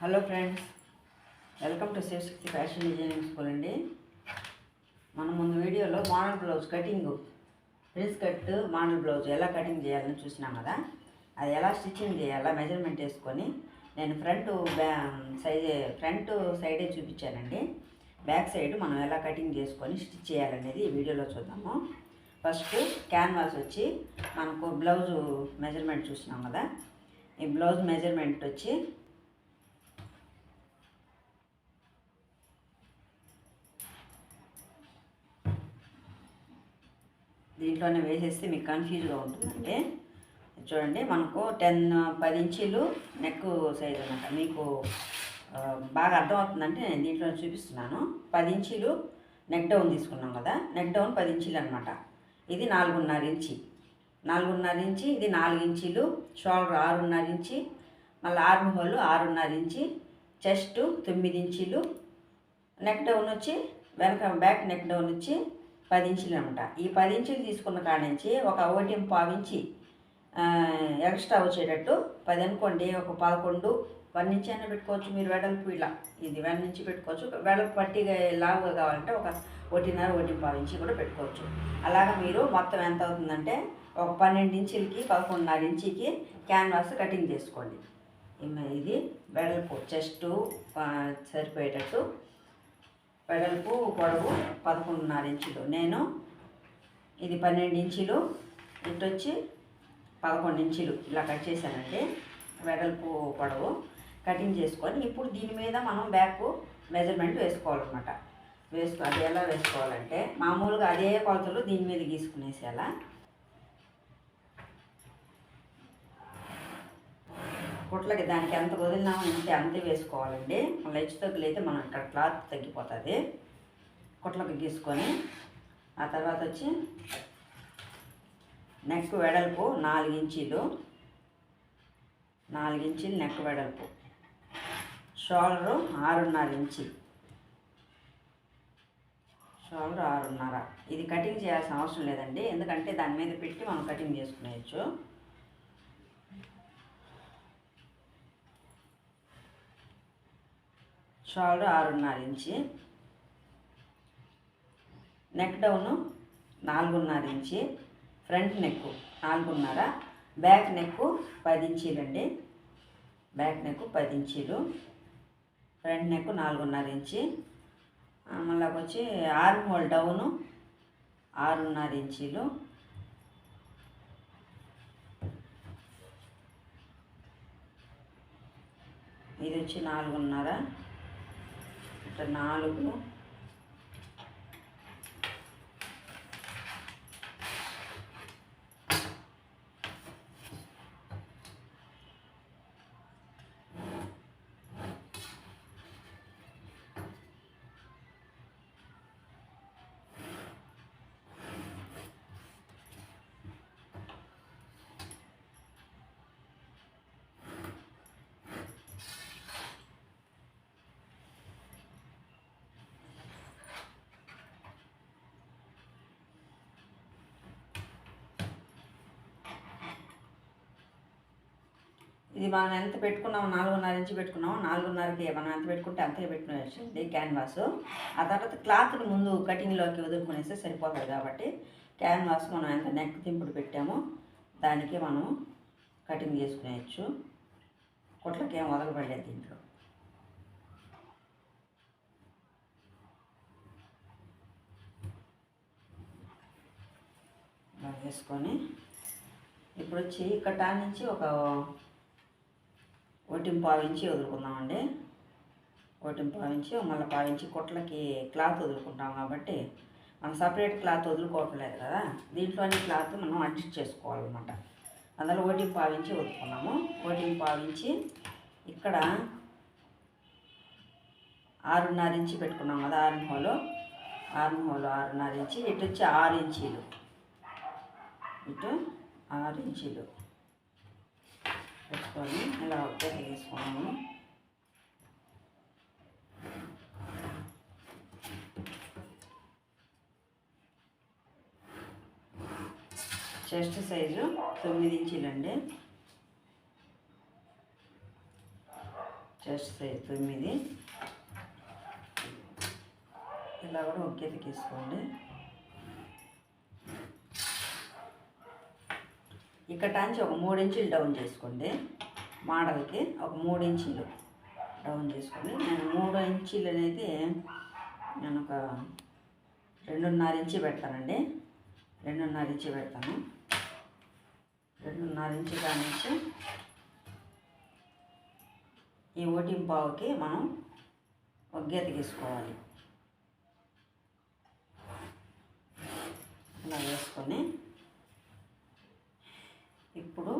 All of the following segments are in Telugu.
Hello friends, welcome to Shivashakti fashion designing school అండి. మనం ముందు వీడియోలో model blouse cutting, prince cut model blouse ఎలా కటింగ్ చేయాలని చూసినాం కదా. అది ఎలా స్టిచ్చింగ్ చేయాలా మెజర్మెంట్ వేసుకొని నేను ఫ్రంట్ సైడే చూపించానండి. బ్యాక్ సైడ్ మనం ఎలా కటింగ్ చేసుకొని స్టిచ్ చేయాలనేది ఈ వీడియోలో చూద్దాము. ఫస్ట్ క్యాన్వాస్ వచ్చి మనకు బ్లౌజు మెజర్మెంట్ చూసినాం కదా. ఈ బ్లౌజ్ మెజర్మెంట్ వచ్చి దీంట్లోనే వేసేస్తే మీకు కన్ఫ్యూజ్గా ఉంటుందండి. చూడండి, మనకు 10 ఇంచీలు నెక్ సైజ్ అనమాట. మీకు బాగా అర్థమవుతుందంటే నేను దీంట్లో చూపిస్తున్నాను. 10 ఇంచీలు నెక్ డౌన్ తీసుకున్నాం కదా. నెక్ డౌన్ 10 ఇంచీలు అనమాట. ఇది 4.5 ఇంచి, 4.5 ఇంచి. ఇది 4 ఇంచీలు. షోల్డర్ 6.5 ఇంచి, మళ్ళీ ఆర్మ్ హోల్ 6.5 ఇంచి, చెస్ట్ 9 ఇంచీలు. నెక్ డౌన్ వచ్చి వెనక బ్యాక్ నెక్ డౌన్ వచ్చి 10 ఇంచులు అనమాట. ఈ 10 ఇంచులు తీసుకున్న కాడ నుంచి ఒక 1.5 ఇంచి ఎక్స్ట్రా వచ్చేటట్టు 10 అనుకోండి. ఒక 11, 1 ఇంచి అయినా పెట్టుకోవచ్చు మీరు. వెడల్పు ఇలా ఇది 1 ఇంచి పెట్టుకోవచ్చు. వెడల్పు పట్టిగా లావుగా కావాలంటే ఒక 1.5, 1.5 ఇంచి కూడా పెట్టుకోవచ్చు. అలాగా మీరు మొత్తం ఎంత అవుతుందంటే ఒక 12 ఇంచులకి 11.5 ఇంచికి క్యాన్వాస్ కటింగ్ చేసుకోండి. ఇది వెడల్పు చెస్ట్ సరిపోయేటట్టు వెడల్పు పొడవు 11.5 ఇంచులు. నేను ఇది 12 ఇంచులు, ఇటు వచ్చి 11 ఇంచులు ఇలా కట్ చేశానండి. వెడల్పు పొడవు కటింగ్ చేసుకొని ఇప్పుడు దీని మీద మనం బ్యాక్ మెజర్మెంట్ వేసుకోవాలన్నమాట. అది ఎలా వేసుకోవాలంటే మామూలుగా అదే కొలతలు దీని మీద గీసుకునేసేలా. కుట్లకి దానికి ఎంత వదిలినామో అంతే వేసుకోవాలండి. మళ్ళీ హెచ్చు తగ్గులు అయితే మనం ఇక్కడ క్లాత్ తగ్గిపోతుంది. కుట్లకి గీసుకొని ఆ తర్వాత వచ్చి నెక్ వెడల్పు 4 ఇంచీలు, 4 ఇంచీలు నెక్ వెడల్పు. షోల్డరు 6.5 ఇంచి, షోల్డర్ 6.5. ఇది కటింగ్ చేయాల్సిన అవసరం లేదండి, ఎందుకంటే దాని మీద పెట్టి మనం కటింగ్ చేసుకునేయచ్చు. Shoulder 6.5 inch, neck down 4.5 inch, front neck 4.5, back neck 10 ఇంచీలండి. బ్యాక్ నెక్ 10 ఇంచీలు, ఫ్రంట్ నెక్ 4.5 ఇంచి. మళ్ళీ వచ్చి ఆర్మ్ హోల్ డౌను 6.5 ఇంచీలు. ఇది వచ్చి 4.5, ఇట్లా 4. ఇది మనం ఎంత పెట్టుకున్నామో 4.5 ఇంచి పెట్టుకున్నామో 4.5కి మనం ఎంత పెట్టుకుంటే అంతే పెట్టుకునేసండి క్యాన్వాస్. ఆ తర్వాత క్లాత్ని ముందు కటింగ్లోకి వదులుకునేస్తే సరిపోతుంది. కాబట్టి క్యాన్వాస్ మనం ఎంత నెక్ దింపుడు పెట్టామో దానికి మనం కటింగ్ చేసుకునేయచ్చు. కుట్లకి ఏం వదలబడలేదు దీంట్లో. ఇలా వేసుకొని ఇప్పుడు వచ్చి ఇక్కడ నుంచి ఒక 1.5 ఇంచి వదులుకుందామండి. 1.5 ఇంచి మళ్ళీ 1.5 ఇంచి కుట్లకి క్లాత్ వదులుకుంటాం కాబట్టి మనం సపరేట్ క్లాత్ వదులుకోవట్లేదు కదా. దీంట్లోని క్లాత్ మనం అడ్జస్ట్ చేసుకోవాలన్నమాట. అందులో 1.5 ఇంచి వదులుకున్నాము. 1.5 ఇంచి ఇక్కడ 6.5 ఇంచి పెట్టుకున్నాం కదా. ఆర్మ్ హోల్ 6.5 ఇంచి. ఇటు వచ్చి 6 ఇంచీలు, ఇటు 6 ఇంచీలు పెట్టుకొని ఇలా ఒకే తీసుకున్నాము. చెస్ట్ సైజు 9 ఇంచీలండి. Chest size 9. ఇలా కూడా ఒక గీత గీసుకోండి. ఇక్కడ నుంచి ఒక 3 ఇంచులు డౌన్ చేసుకోండి. మోడల్కి ఒక 3 ఇంచులు డౌన్ చేసుకొని, నేను 3 ఇంచులు అనేది నేను ఒక 2.5 ఇంచు పెడతానండి. 2.5 ఇంచు పెడతాను. 2.5 ఇంచు కానించి ఈ 1.5కి మనం ఒక గీత గీసుకోవాలి. ఇలా వేసుకొని ఇప్పుడు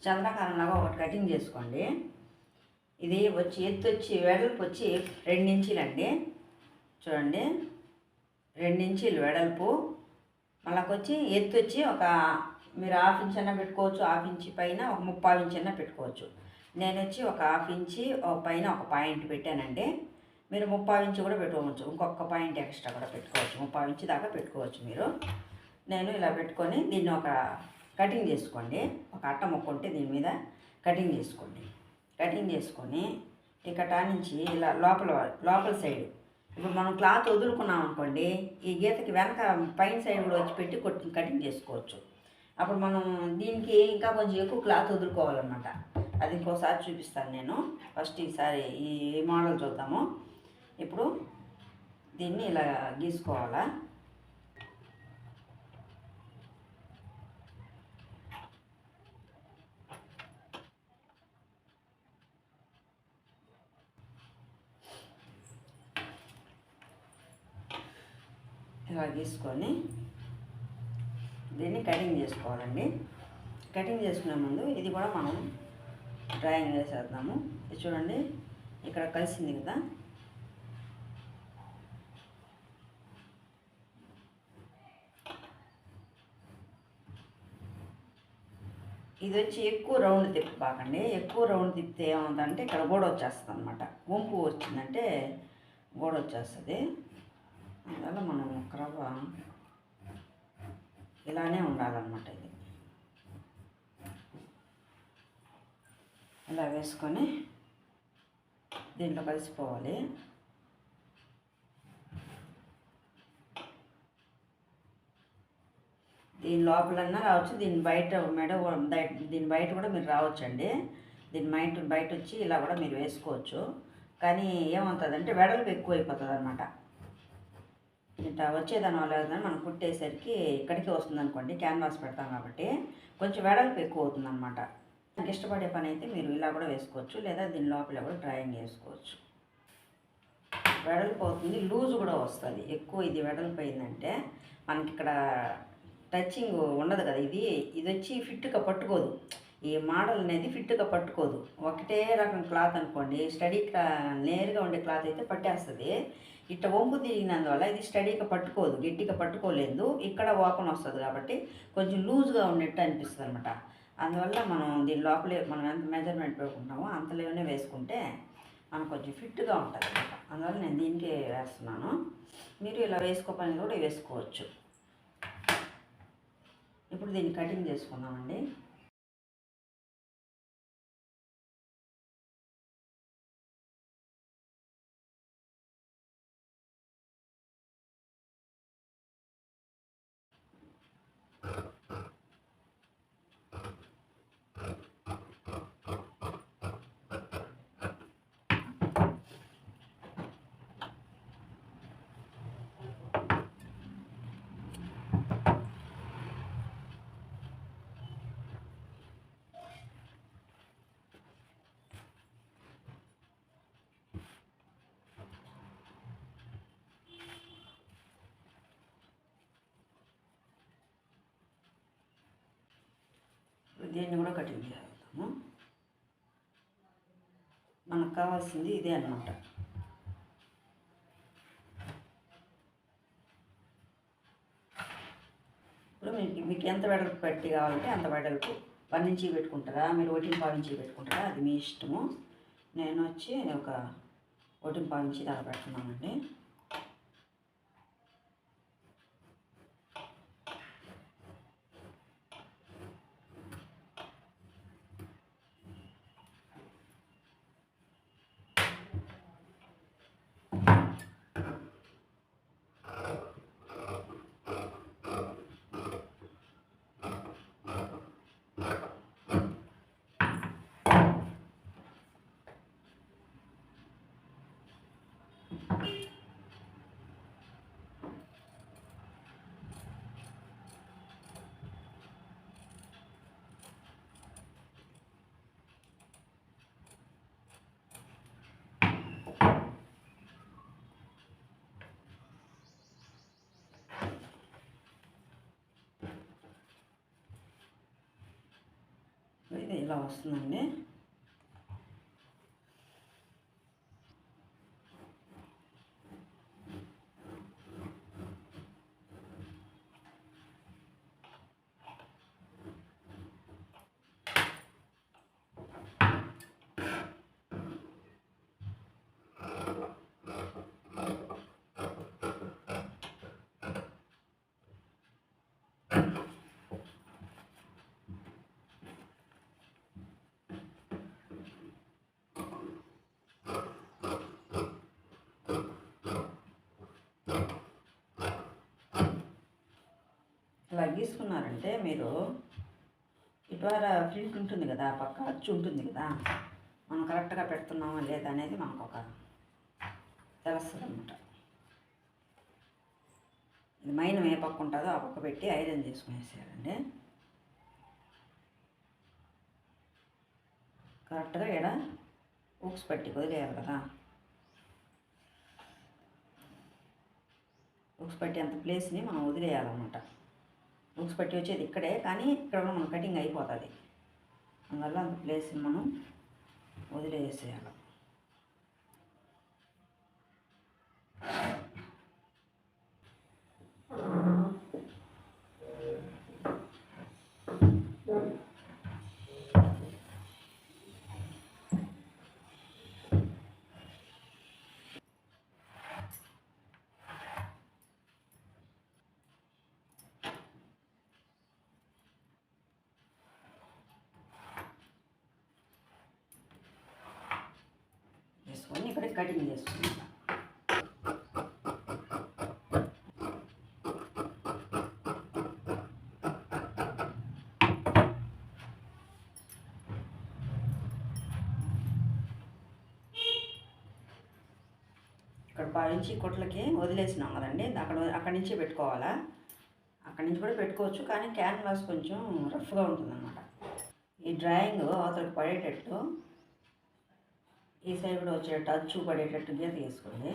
చంద్రకారంలాగా ఒకటి కటింగ్ చేసుకోండి. ఇది వచ్చి ఎత్తు వచ్చి వెడల్పు వచ్చి 2 ఇంచులండి. చూడండి, 2 ఇంచులు వెడల్పు. మళ్ళకొచ్చి ఎత్తు వచ్చి ఒక మీరు 1/2 ఇంచ్ అన్నా పెట్టుకోవచ్చు, 1/2 ఇంచ్ పైన ఒక 3/4 ఇంచ్ అన్నా పెట్టుకోవచ్చు. నేను వచ్చి ఒక 1/2 ఇంచ్ పైన ఒక పాయింట్ పెట్టానండి. మీరు 3/4 ఇంచ్ కూడా పెట్టుకోవచ్చు, ఇంకొక పాయింట్ ఎక్స్ట్రా కూడా పెట్టుకోవచ్చు, 3/4 ఇంచ్ దాకా పెట్టుకోవచ్చు మీరు. నేను ఇలా పెట్టుకొని దీన్ని ఒక కటింగ్ చేసుకోండి. ఒక అట్ట ముక్క ఉంటే దీని మీద కటింగ్ చేసుకోండి. కటింగ్ చేసుకొని ఇక్కడ నుంచి ఇలా లోపల సైడ్ ఇప్పుడు మనం క్లాత్ వదులుకున్నాం అనుకోండి, ఈ గీతకి వెనక పైన సైడ్ కూడా వచ్చి పెట్టి కటింగ్ చేసుకోవచ్చు. అప్పుడు మనం దీనికి ఇంకా కొంచెం ఎక్కువ క్లాత్ వదులుకోవాలన్నమాట. అది ఇంకోసారి చూపిస్తాను నేను. ఫస్ట్ ఈసారి ఈ మోడల్ చూద్దాము. ఇప్పుడు దీన్ని ఇలా గీసుకోవాలా. ఇలా గీసుకొని దీన్ని కటింగ్ చేసుకోవాలండి. కటింగ్ చేసుకునే ముందు ఇది కూడా మనం డ్రాయింగ్ వేసేద్దాము. ఇది చూడండి, ఇక్కడ కలిసింది కదా. ఇది వచ్చి ఎక్కువ రౌండ్ తిప్పబాకండి. ఎక్కువ రౌండ్ తిప్పితే ఏమవుతుందంటే ఇక్కడ గోడ వచ్చేస్తుంది అనమాట. వంపు వచ్చిందంటే గోడ వచ్చేస్తుంది. అందువల్ల మనం ఒక రవ్వ ఇలానే ఉండాలన్నమాట. ఇది ఇలా వేసుకొని దీంట్లో కలిసిపోవాలి. దీని లోపలన్నా రావచ్చు, దీని బయట దీని బయట కూడా మీరు రావచ్చండి. దీని బయట వచ్చి ఇలా కూడా మీరు వేసుకోవచ్చు. కానీ ఏమవుతుందంటే వెడల్పు ఎక్కువ అయిపోతుంది అనమాట. ఇట్లా వచ్చేదాని వల్ల మనం కుట్టేసరికి ఇక్కడికి వస్తుంది అనుకోండి, క్యాన్వాస్ పెడతాం కాబట్టి కొంచెం వెడల్పు ఎక్కువ అవుతుంది అనమాట. నాకు ఇష్టపడే పని అయితే మీరు ఇలా కూడా వేసుకోవచ్చు, లేదా దీని లోపల కూడా డ్రాయింగ్ వేసుకోవచ్చు. వెడల్పు అవుతుంది, లూజ్ కూడా వస్తుంది. ఎక్కువ ఇది వెడల్పు అయిందంటే మనకి ఇక్కడ టచింగ్ ఉండదు కదా. ఇది వచ్చి ఫిట్గా పట్టుకోదు. ఈ మోడల్ అనేది ఫిట్గా పట్టుకోదు. ఒకటే రకం క్లాత్ అనుకోండి, నేరుగా ఉండే క్లాత్ అయితే పట్టేస్తుంది. ఇట్లా వంపు తిరిగినందువల్ల ఇది స్టడీగా పట్టుకోదు, గట్టిగా పట్టుకోలేదు. ఇక్కడ ఓపెన్ వస్తుంది కాబట్టి కొంచెం లూజ్గా ఉన్నట్టు అనిపిస్తుంది అనమాట. అందువల్ల మనం దీని లోపలే మనం ఎంత మెజర్మెంట్ పెట్టుకుంటామో అంతలోనే వేసుకుంటే మనకు కొంచెం ఫిట్గా ఉంటుంది అనమాట. అందువల్ల నేను దీనికే వేస్తున్నాను. మీరు ఇలా వేసుకోపని కూడా వేసుకోవచ్చు. ఇప్పుడు దీన్ని కటింగ్ చేసుకుందామండి. దీన్ని కూడా కటింగ్ చేస్తాము. మనకు కావాల్సింది ఇదే అన్నమాట. ఇప్పుడు మీకు ఎంత వెడల్పు పెట్టి కావాలంటే అంత వెడల్పు 1 ఇంచ్ పెట్టుకుంటారా, మీరు 1.5 ఇంచ్ పెట్టుకుంటారా, అది మీ ఇష్టము. నేను వచ్చి ఒక 1.5 ఇంచ్ దాకా పెడుతున్నానండి. ఇది ఇలా వస్తుందండి. ఇలా గీసుకున్నారంటే మీరు ఇటువారా ఫ్లింట్ ఉంటుంది కదా, పక్క అచ్చు ఉంటుంది కదా, మనం కరెక్ట్గా పెడుతున్నామా లేదా అనేది మనకు ఒక తెలుస్తుంది అన్నమాట. ఇది మైనం ఏ పక్క ఉంటుందో ఆ పక్క పెట్టి ఐరన్ చేసుకునేసేయాలండి. కరెక్ట్గా ఇక్కడ ఉక్స్ పెట్టి వదిలేయాలి కదా. ఉక్స్ పెట్టి అంత ప్లేస్ని మనం వదిలేయాలన్నమాట. ఉక్స్ పెట్టి వచ్చేది ఇక్కడే, కానీ ఇక్కడ మన కటింగ్ అయిపోతుంది. అందువల్ల అంత ప్లేస్ని మనం వదిలేసేయాలి. చేసుకొని ఇక్కడ కటింగ్ చేసుకుంటాం. ఇక్కడ 10 ఇంచి కుట్లకి వదిలేసినాం కదండి, అక్కడి నుంచి పెట్టుకోవాలా. అక్కడి నుంచి కూడా పెట్టుకోవచ్చు, కానీ క్యాన్వాస్ కొంచెం రఫ్గా ఉంటుందన్నమాట. ఈ డ్రాయింగ్ అవతలకి పడేటట్టు, ఈ సైడ్ కూడా వచ్చేటట్టు అచ్చు పడేటట్టు గీత తీసుకోండి.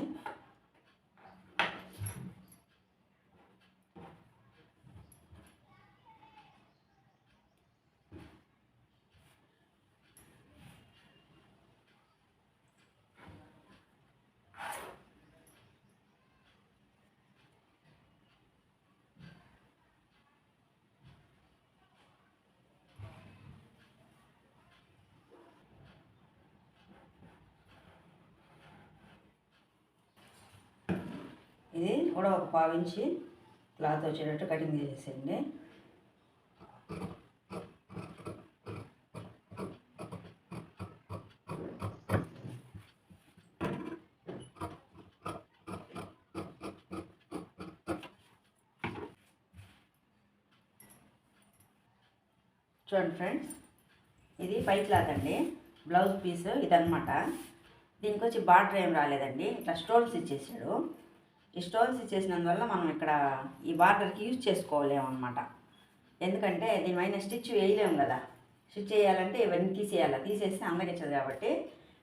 ఇది కూడా ఒక 1/4 ఇంచి క్లాత్ వచ్చేటట్టు కటింగ్ చేసేయండి. చూడండి ఫ్రెండ్స్, ఇది పై క్లాత్ అండి, బ్లౌజ్ పీస్ ఇదన్నమాట. దీనికి వచ్చి బార్డర్ ఏం రాలేదండి, ఇట్లా స్టోన్స్ ఇచ్చేసాడు. ఈ స్టోన్స్ ఇచ్చేసినందువల్ల మనం ఇక్కడ ఈ బార్డర్కి యూజ్ చేసుకోలేమన్నమాట. ఎందుకంటే దీనిపైన స్టిచ్ వేయలేము కదా. స్టిచ్ వేయాలంటే ఇవన్నీ తీసేస్తే అందగిచ్చదు కాబట్టి,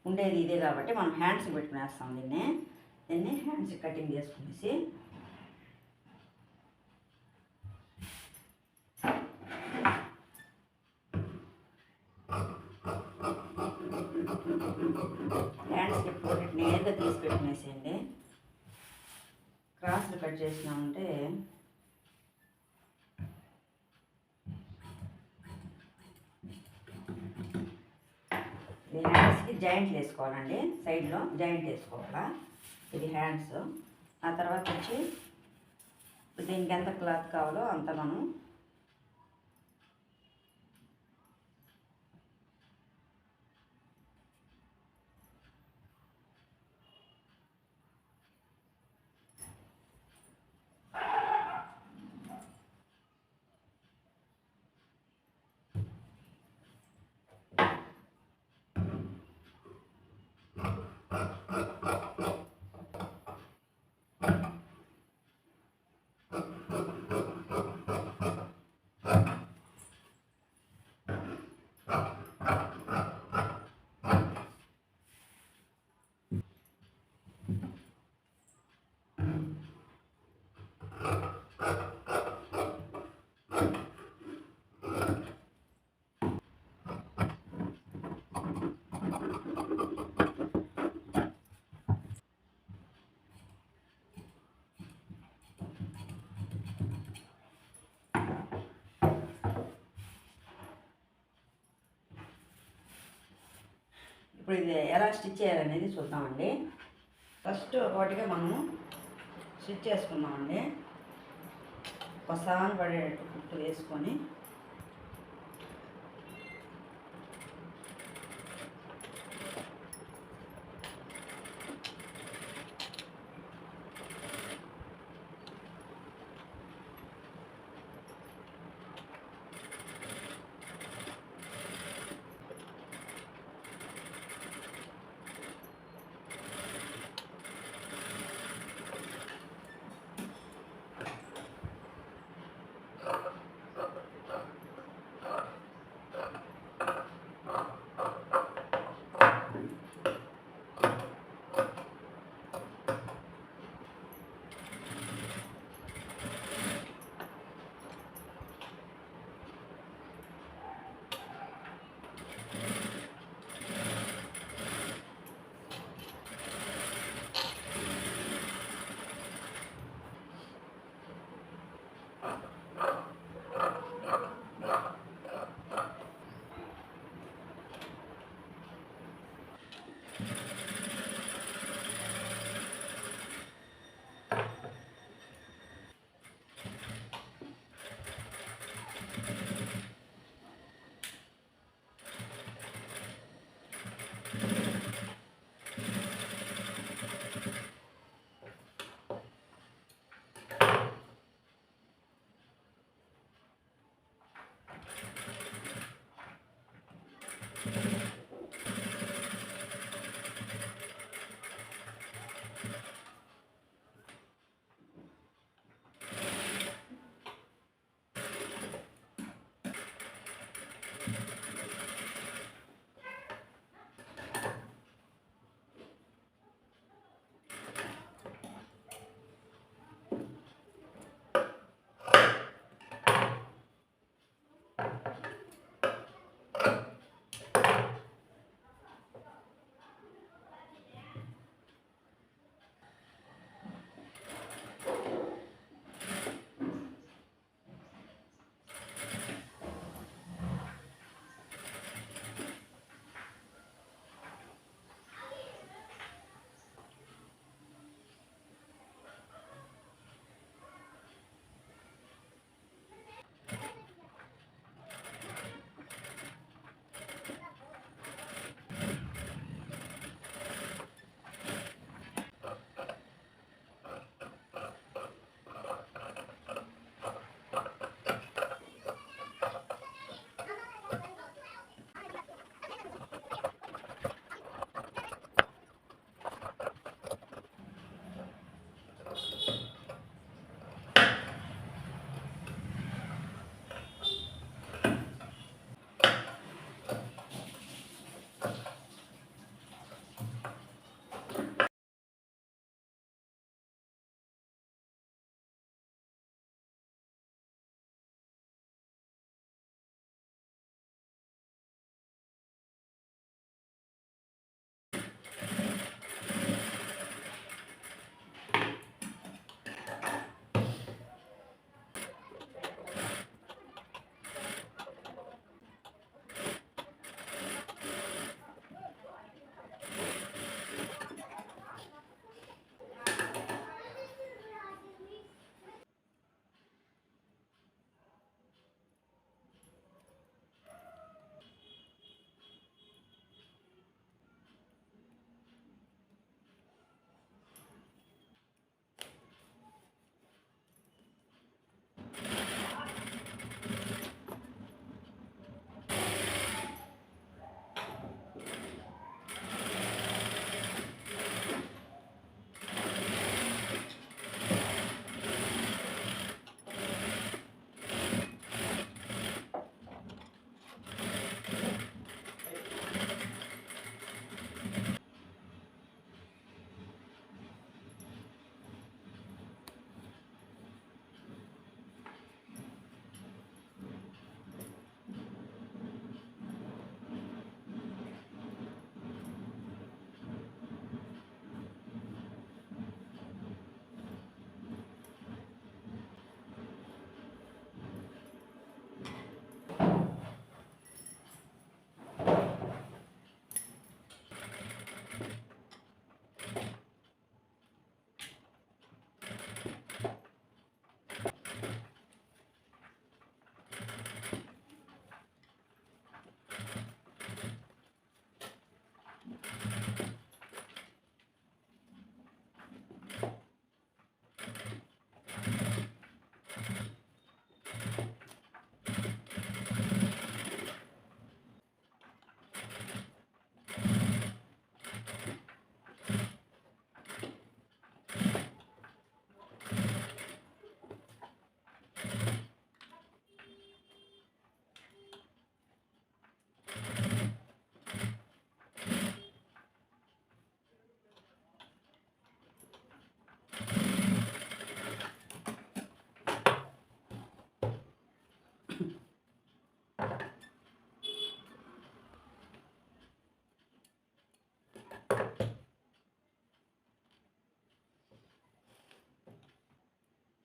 ఉండేది ఇదే కాబట్టి మనం హ్యాండ్స్ పెట్టుకునేస్తాం. దీన్ని హ్యాండ్స్ కటింగ్ చేసుకునేసి హ్యాండ్స్కి నేరుగా తీసి పెట్టుకునేసేయండి. క్రాస్లు కట్ చేసినామంటే ఇది హ్యాండ్స్కి జాయింట్లు వేసుకోవాలండి, సైడ్లో జాయింట్ వేసుకోవాలా. ఇది హ్యాండ్స్. ఆ తర్వాత వచ్చి దీనికి ఎంత క్లాత్ కావాలో అంత మనం ఇప్పుడు ఇది ఎలా స్టిచ్ చేయాలనేది చూద్దామండి. ఫస్ట్ ఒకటిగా మనము స్టిచ్ చేసుకుందామండి. ఒకసారి పడేటట్టు కుట్టు వేసుకొని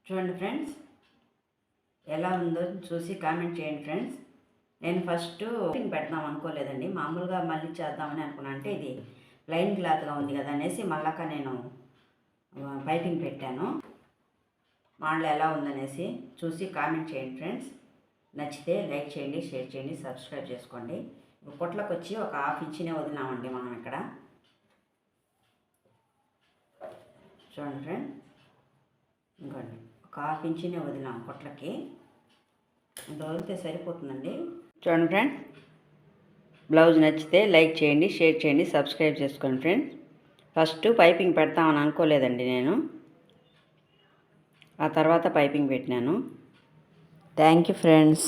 చూడండి ఫ్రెండ్స్, ఎలా ఉందో చూసి కామెంట్ చేయండి ఫ్రెండ్స్. నేను ఫస్ట్ పైపింగ్ పెడదాం అనుకోలేదండి, మామూలుగా మళ్ళీ చేద్దామని అనుకున్నాను. అంటే ఇది ప్లెయిన్ క్లాత్గా ఉంది కదా అనేసి మళ్ళాక నేను పైపింగ్ పెట్టాను. మోడల్ ఎలా ఉందనేసి చూసి కామెంట్ చేయండి ఫ్రెండ్స్. నచ్చితే లైక్ చేయండి, షేర్ చేయండి, సబ్స్క్రైబ్ చేసుకోండి. పొట్లకు వచ్చి ఒక హాఫ్ ఇంచునే వదిలామండి మనం ఇక్కడ. చూడండి ఫ్రెండ్, ఇంకోండి ఒక హాఫ్ ఇంచునే వదిలాం పొట్లకి. ఇంత వదిలితే సరిపోతుందండి. చూడండి ఫ్రెండ్, బ్లౌజ్ నచ్చితే లైక్ చేయండి, షేర్ చేయండి, సబ్స్క్రైబ్ చేసుకోండి ఫ్రెండ్స్. ఫస్ట్ పైపింగ్ పెడతామని అనుకోలేదండి నేను, ఆ తర్వాత పైపింగ్ పెట్టినాను. Thank you friends.